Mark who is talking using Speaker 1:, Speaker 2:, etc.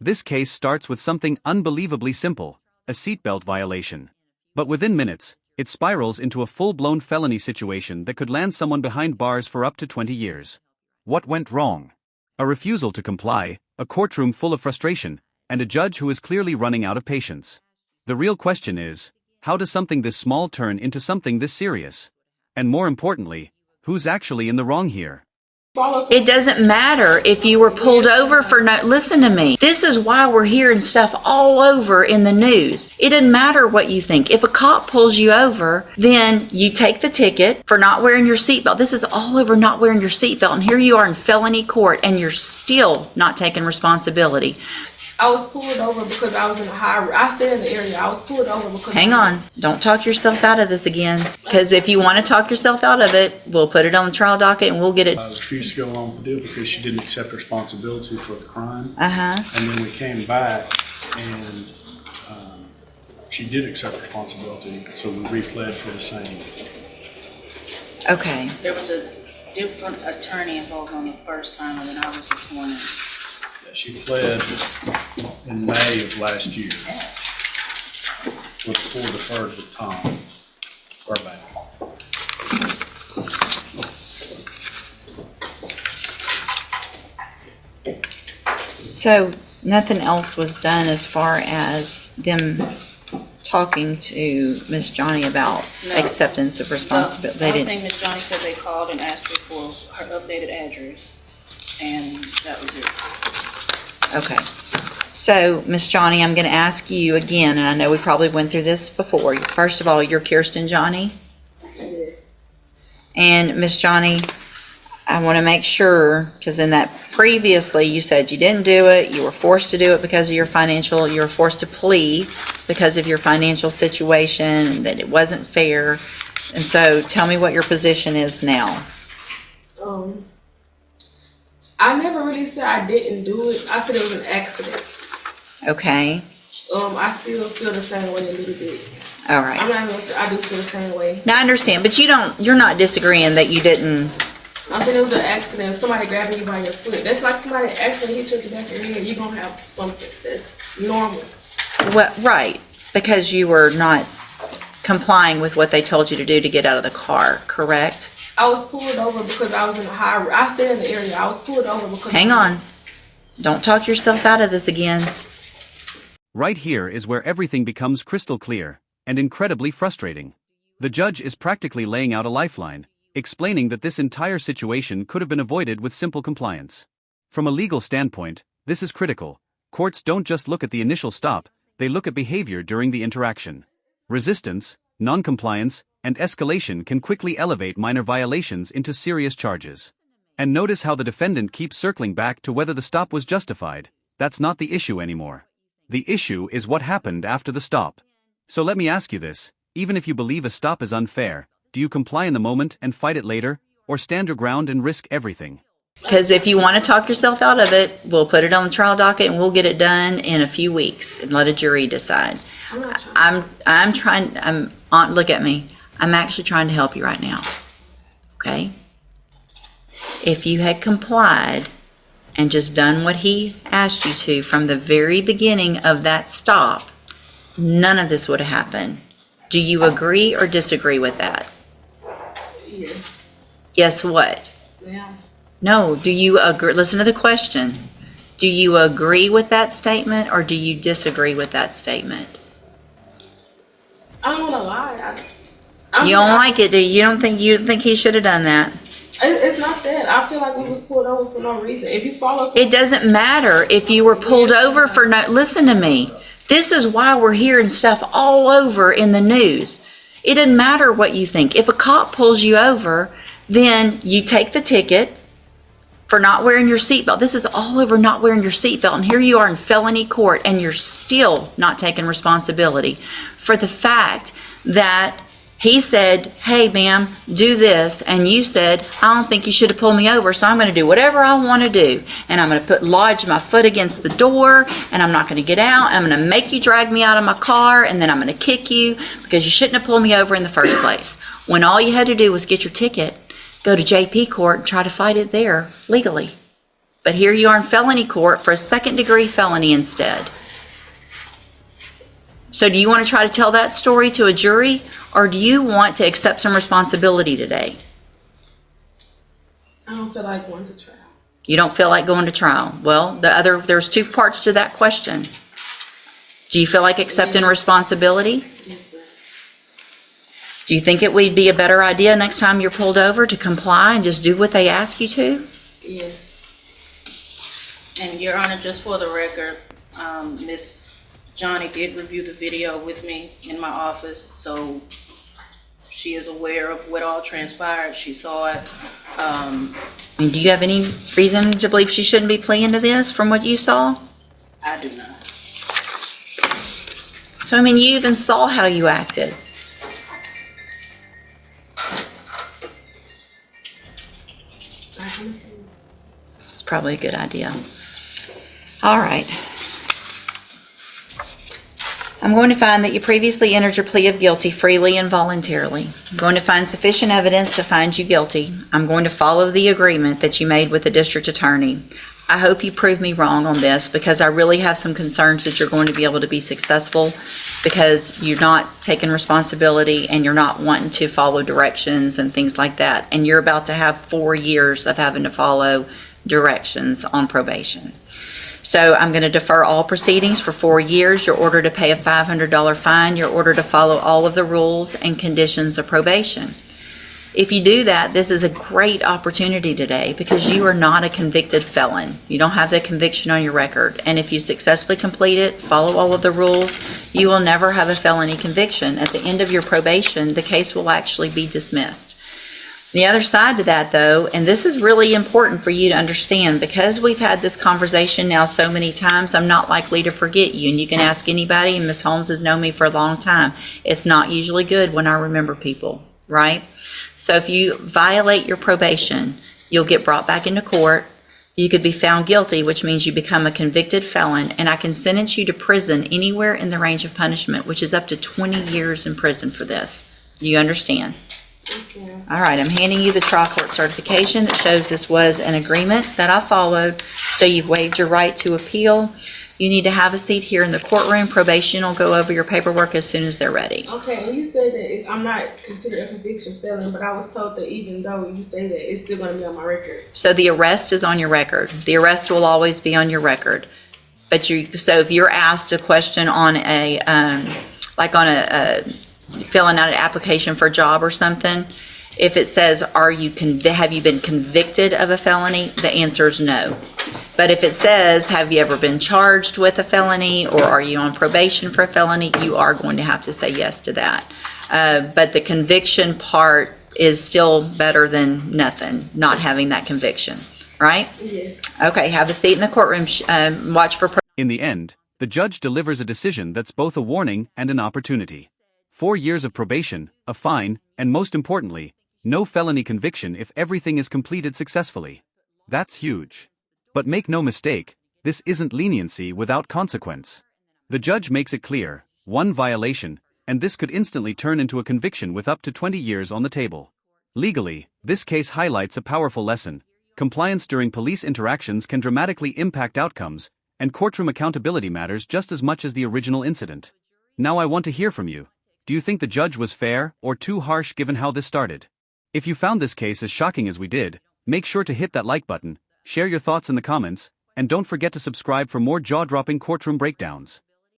Speaker 1: This case starts with something unbelievably simple, a seatbelt violation. But within minutes, it spirals into a full-blown felony situation that could land someone behind bars for up to 20 years. What went wrong? A refusal to comply, a courtroom full of frustration, and a judge who is clearly running out of patience. The real question is, how does something this small turn into something this serious? And more importantly, who's actually in the wrong here?
Speaker 2: It doesn't matter if you were pulled over for listen to me. This is why we're hearing stuff all over in the news. It doesn't matter what you think. If a cop pulls you over, then you take the ticket for not wearing your seatbelt. This is all over not wearing your seatbelt, and here you are in felony court, and you're still not taking responsibility.
Speaker 3: I was pulled over because I was in a I stay in the area. I was pulled over because...
Speaker 2: Hang on. Don't talk yourself out of this again. Because if you want to talk yourself out of it, we'll put it on the trial docket and we'll get it.
Speaker 4: I refused to go along with the deal because she didn't accept responsibility for the crime.
Speaker 2: Uh-huh.
Speaker 4: And then we came back and she did accept responsibility, so we replayed for the same.
Speaker 2: Okay.
Speaker 5: There was a different attorney involved on the first time, and then I was appointed.
Speaker 4: She pled in May of last year. Was full deferred with Tom Burbank.
Speaker 2: So nothing else was done as far as them talking to Miss Johnny about acceptance of responsibility.
Speaker 5: The only thing Miss Johnny said, they called and asked her for her updated address, and that was it.
Speaker 2: Okay. So, Miss Johnny, I'm going to ask you again, and I know we probably went through this before. First of all, you're Kirsten Johnny?
Speaker 3: Yes.
Speaker 2: And Miss Johnny, I want to make sure, because in that previously you said you didn't do it, you were forced to do it because of your financial, you were forced to plea because of your financial situation, and that it wasn't fair. And so tell me what your position is now.
Speaker 3: I never really said I didn't do it. I said it was an accident.
Speaker 2: Okay.
Speaker 3: I still feel the same way a little bit.
Speaker 2: All right.
Speaker 3: I'm not gonna say I do feel the same way.
Speaker 2: Now I understand, but you're not disagreeing that you didn't.
Speaker 3: I said it was an accident. Somebody grabbing you by your foot. That's like somebody accidentally hit you in the back of your head. You're gonna have something that's normal.
Speaker 2: Well, right, because you were not complying with what they told you to do to get out of the car, correct?
Speaker 3: I was pulled over because I was in a I stay in the area. I was pulled over because...
Speaker 2: Hang on. Don't talk yourself out of this again.
Speaker 1: Right here is where everything becomes crystal clear, and incredibly frustrating. The judge is practically laying out a lifeline, explaining that this entire situation could have been avoided with simple compliance. From a legal standpoint, this is critical. Courts don't just look at the initial stop, they look at behavior during the interaction. Resistance, non-compliance, and escalation can quickly elevate minor violations into serious charges. And notice how the defendant keeps circling back to whether the stop was justified. That's not the issue anymore. The issue is what happened after the stop. So let me ask you this, even if you believe a stop is unfair, do you comply in the moment and fight it later, or stand your ground and risk everything?
Speaker 2: Because if you want to talk yourself out of it, we'll put it on the trial docket and we'll get it done in a few weeks and let a jury decide. Look at me. I'm actually trying to help you right now. Okay? If you had complied and just done what he asked you to from the very beginning of that stop, none of this would have happened. Do you agree or disagree with that?
Speaker 3: Yes.
Speaker 2: Yes, what?
Speaker 3: Yeah.
Speaker 2: No, do you agree? Listen to the question. Do you agree with that statement or do you disagree with that statement?
Speaker 3: I don't want to lie.
Speaker 2: You don't like it, do you? You don't think he should have done that?
Speaker 3: It's not that. I feel like we was pulled over for no reason. If you follow...
Speaker 2: It doesn't matter if you were pulled over for no... Listen to me. This is why we're hearing stuff all over in the news. It doesn't matter what you think. If a cop pulls you over, then you take the ticket for not wearing your seatbelt. This is all over not wearing your seatbelt, and here you are in felony court, and you're still not taking responsibility for the fact that he said, hey, ma'am, do this. And you said, I don't think you should have pulled me over, so I'm going to do whatever I want to do. And I'm going to lodge my foot against the door, and I'm not going to get out. I'm going to make you drag me out of my car, and then I'm going to kick you because you shouldn't have pulled me over in the first place. When all you had to do was get your ticket, go to JP court, and try to fight it there legally. But here you are in felony court for a second-degree felony instead. So do you want to try to tell that story to a jury, or do you want to accept some responsibility today?
Speaker 3: I don't feel like going to trial.
Speaker 2: You don't feel like going to trial. Well, there's two parts to that question. Do you feel like accepting responsibility?
Speaker 3: Yes, ma'am.
Speaker 2: Do you think it would be a better idea next time you're pulled over to comply and just do what they ask you to?
Speaker 3: Yes.
Speaker 5: And Your Honor, just for the record, Miss Johnny did review the video with me in my office, so she is aware of what all transpired. She saw it.
Speaker 2: Do you have any reason to believe she shouldn't be pleading to this from what you saw?
Speaker 5: I do not.
Speaker 2: So, you even saw how you acted. It's probably a good idea. All right. I'm going to find that you previously entered your plea of guilty freely and voluntarily. I'm going to find sufficient evidence to find you guilty. I'm going to follow the agreement that you made with the district attorney. I hope you prove me wrong on this, because I really have some concerns that you're going to be able to be successful, because you're not taking responsibility and you're not wanting to follow directions and things like that. And you're about to have 4 years of having to follow directions on probation. So I'm going to defer all proceedings for 4 years. You're ordered to pay a $500 fine. You're ordered to follow all of the rules and conditions of probation. If you do that, this is a great opportunity today, because you are not a convicted felon. You don't have that conviction on your record. And if you successfully complete it, follow all of the rules, you will never have a felony conviction. At the end of your probation, the case will actually be dismissed. The other side to that, though, and this is really important for you to understand, because we've had this conversation now so many times, I'm not likely to forget you. And you can ask anybody, and Ms. Holmes has known me for a long time. It's not usually good when I remember people, right? So if you violate your probation, you'll get brought back into court. You could be found guilty, which means you become a convicted felon, and I can sentence you to prison anywhere in the range of punishment, which is up to 20 years in prison for this. Do you understand?
Speaker 3: Yes, ma'am.
Speaker 2: All right, I'm handing you the trial court certification that shows this was an agreement that I followed, so you've waived your right to appeal. You need to have a seat here in the courtroom. Probation will go over your paperwork as soon as they're ready.
Speaker 3: Okay, and you said that I'm not considered a conviction felon, but I was told that even though you say that, it's still going to be on my record.
Speaker 2: So the arrest is on your record. The arrest will always be on your record. But so if you're asked a question on a, filling out an application for a job or something, if it says, have you been convicted of a felony? The answer is no. But if it says, have you ever been charged with a felony, or are you on probation for a felony, you are going to have to say yes to that. But the conviction part is still better than nothing, not having that conviction, right?
Speaker 3: Yes.
Speaker 2: Okay, have a seat in the courtroom. Watch for...
Speaker 1: In the end, the judge delivers a decision that's both a warning and an opportunity. 4 years of probation, a fine, and most importantly, no felony conviction if everything is completed successfully. That's huge. But make no mistake, this isn't leniency without consequence. The judge makes it clear, one violation, and this could instantly turn into a conviction with up to 20 years on the table. Legally, this case highlights a powerful lesson. Compliance during police interactions can dramatically impact outcomes, and courtroom accountability matters just as much as the original incident. Now I want to hear from you. Do you think the judge was fair or too harsh given how this started? If you found this case as shocking as we did, make sure to hit that like button, share your thoughts in the comments, and don't forget to subscribe for more jaw-dropping courtroom breakdowns.